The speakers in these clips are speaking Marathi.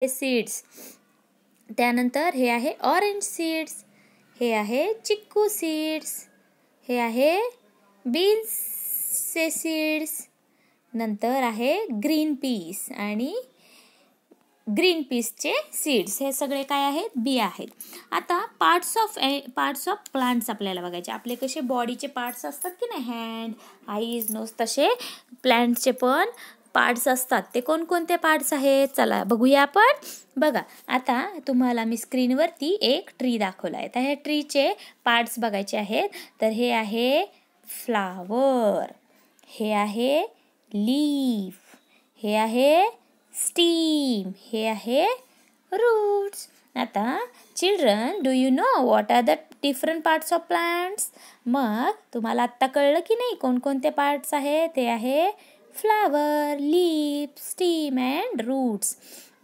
सीड्स. त्यानंतर हे आहे ऑरेंज सीड्स, हे आहे चिक्कू सीड्स, हे आहे बीन्सचे सीड्स. नंतर आहे ग्रीन पीस आणि ग्रीन पीसचे सीड्स. हे सगळे काय आहेत? बिया आहेत. आता पार्ट्स ऑफ प्लांट्स आपल्याला बघायचे. आपले कसे बॉडीचे पार्ट्स असतात की नाही, हँड, आईज, नोज, तसे प्लांटचे पण पार्ट्स असतात. ते कोणकोणते पार्ट्स आहेत चला बघूया आपण. बघा आता तुम्हाला मी स्क्रीनवरती एक ट्री दाखवला आहे. तर हे ट्रीचे पार्ट्स बघायचे आहेत. तर हे आहे फ्लावर, हे आहे लीफ, हे आहे स्टीम, हे आहे रूट्स. आता children, do you know what are the different parts of plants? मग तुम्हाला आत्ता कळलं की नाही कोणकोणते पार्ट्स आहेत? ते आहे flower, leaf, stem and roots.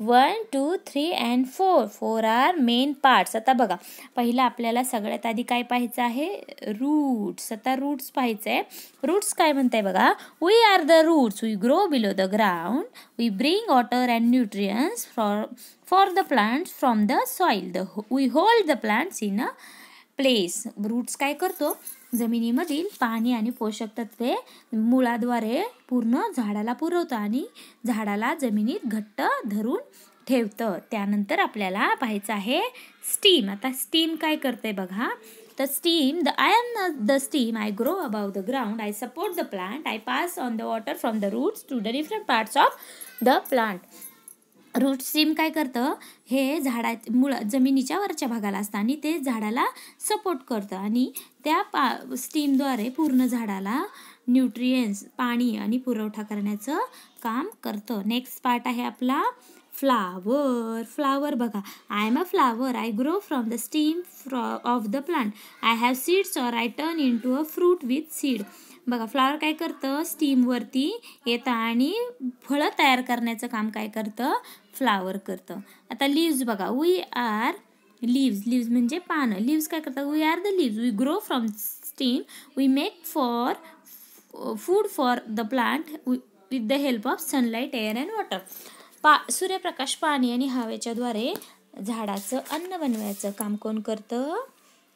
1, 2, 3 and 4. 4 are main parts. आता बघा, पहिलं आपल्याला सगळ्यात आधी काय पाहायचं आहे? रूट्स. आता रूट्स पाहायचं आहे. रूट्स काय म्हणताय बघा, we are the roots, we grow below the ground, we bring water and nutrients for the plants from the soil, we hold the plants in a place. Roots काय करतो? जमिनीमधील पाणी आणि पोषक तत्वे मुळाद्वारे पूर्ण झाडाला पुरवतं आणि झाडाला जमिनीत घट्ट धरून ठेवतं. त्यानंतर आपल्याला पाहायचं आहे स्टीम. आता स्टीम काय करते बघा. तर stem, I am the stem, I grow above the ground, I support the plant, I pass on the water from the roots to the different parts of the plant. Root stem काय करतं? हे मुळा जमिनीच्या वरच्या भागाला असतं आणि ते झाडाला सपोर्ट करतं आणि त्या स्टीमद्वारे पूर्ण झाडाला न्यूट्रियन्स, पाणी आणि पुरवठा करण्याचं काम करतं. नेक्स्ट पार्ट आहे आपला फ्लावर. फ्लावर बघा, I am a flower, I grow from the stem of the plant, I have seeds or I turn into a fruit with seed. बघा, फ्लावर काय करतं? स्टीमवरती येतं आणि फळं तयार करण्याचं काम काय करतं? फ्लावर करतं. आता लिव्ज बघा, वी आर लिव्ज. लिव्ज म्हणजे पानं. लिव्ज काय करतात? We are the leaves, we grow from stem, we make food for the plant with the help of sunlight, air and water. सूर्यप्रकाश, पाणी आणि हवेच्याद्वारे झाडाचं अन्न बनवायचं काम कोण करतं?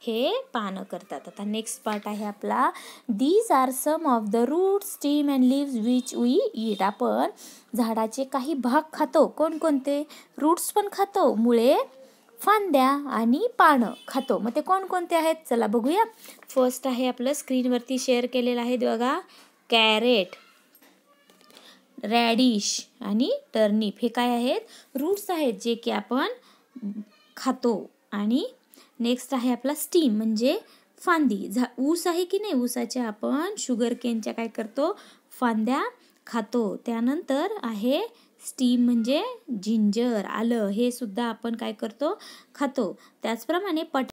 हे पानं करतात. आता नेक्स्ट पार्ट आहे आपला, these are some of the root, stem and leaves which we eat. आपण झाडाचे काही भाग खातो. कोणकोणते? रूट्स पण खातो, मुळे, फांद्या आणि पानं खातो. मग ते कोणकोणते आहेत चला बघूया. फर्स्ट आहे आपलं स्क्रीनवरती शेअर केलेलं आहे बघा, कॅरेट, रॅडिश आणि टर्निप. हे काय आहेत? रूट्स आहेत जे की आपण खातो. आणि नेक्स्ट आहे आपला स्टीम म्हणजे फांदी. ऊस आहे की नाही, ऊसाच्या आपण शुगर केनच्या काय करतो? फांद्या खातो. त्यानंतर आहे स्टीम म्हणजे जिंजर, आलं, हे सुद्धा आपण काय करतो? खातो. त्याचप्रमाणे